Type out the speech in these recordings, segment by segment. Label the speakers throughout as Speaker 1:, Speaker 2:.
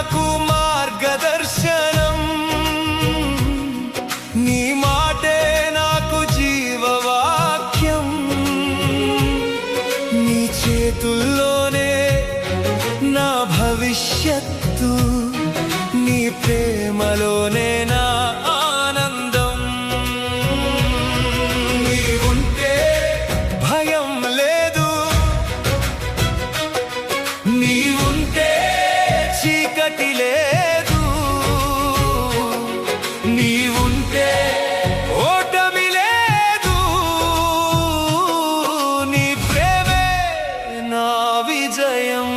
Speaker 1: నాకు మార్గదర్శనం, నీ మాటే నాకు జీవవాక్యం. నీ చేతుల్లోనే నా భవిష్యత్తు, నీ ప్రేమలోనే నా ఆనందం. నీవుంటే భయం లేదు, నీవుంటే చీకటి లేదు, నీవుంటే ఓటమి లేదు. నీ ప్రేమే నా విజయం.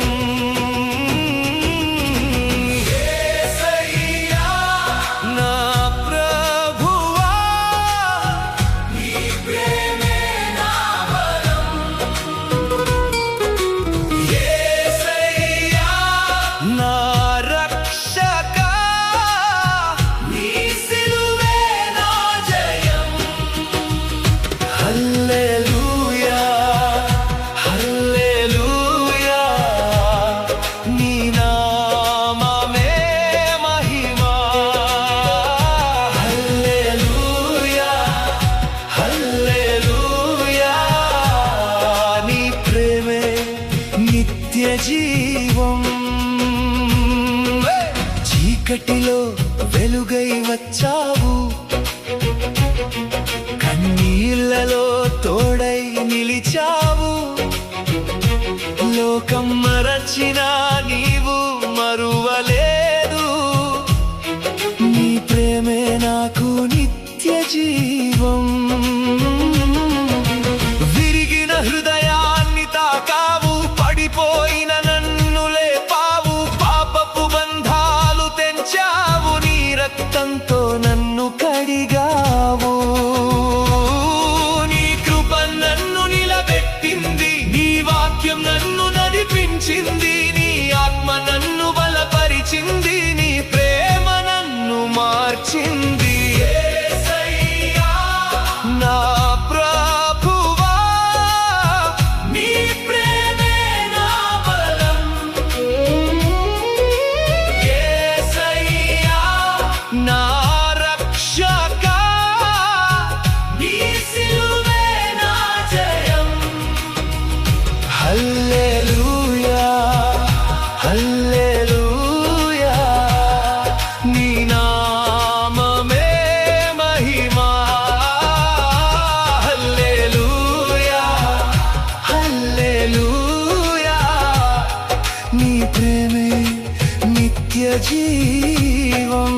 Speaker 1: జీవం చీకటిలో వెలుగై వచ్చావు, కన్నీళ్లలో తోడై నిలిచావు. లోకం మరచినా నీవు మరువలేదు, నీ ప్రేమే నాకు నిత్య జీవం. విరిగిన హృదయాన్ని తాకావు, పడిపోయిన నన్ను లేపావు, పాపపు బంధాలు తెంచావు, నీ రక్తంతో నన్ను కడిగావు. నీ కృప నన్ను నిలబెట్టింది, నీ వాక్యం నన్ను నడిపించింది, నీ ఆత్మ నన్ను బలపరిచింది, నీ ప్రేమ నన్ను మార్చింది. నా హల్లెలూయా హల్లెలూయా, నీ నామమే మహిమా. హల్లెలూయా హల్లెలూయా, నీ ప్రేమే నిత్య జీవం.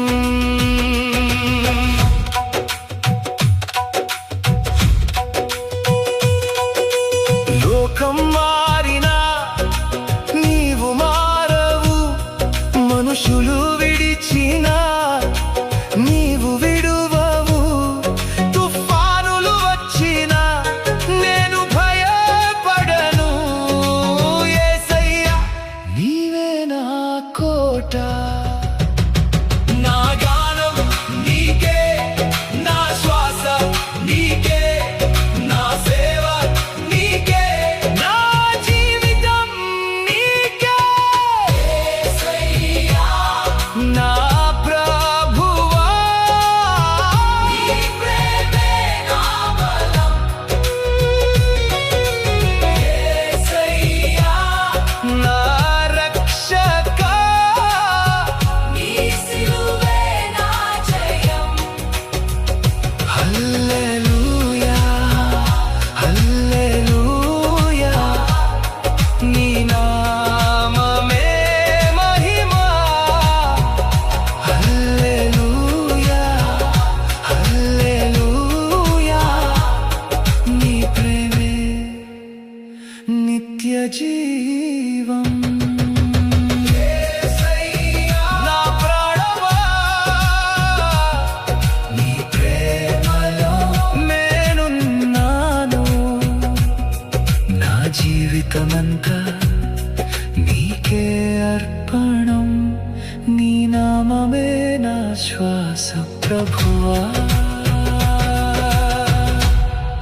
Speaker 1: లోకం మారినా నీవు మారవు, మనుషులు విడిచినా నీవు విడువవు. తుఫానులు వచ్చినా నేను భయపడను, యేసయ్యా నీవే నా కోట. నా గానం నీకే, నా శ్వాస నీకే, నా సేవ నీకే, నా జీవితం నీకే. నా ప్రభువా, నీ ప్రేమే నా బలం. యేసయ్యా నా రక్షకా, నీ సిలువే నా జయం. హల్లెలూయా హల్లెలూయా, నీ నామమే మహిమా. హల్లెలూయా హల్లెలూయా, నీ ప్రేమే నిత్య జీవం. నా ప్రాణమా, నీ ప్రేమలో నేనున్నాను. నా జీవితమంతా నీకే అర్పణం, నీ నామమే నా శ్వాస ప్రభువా.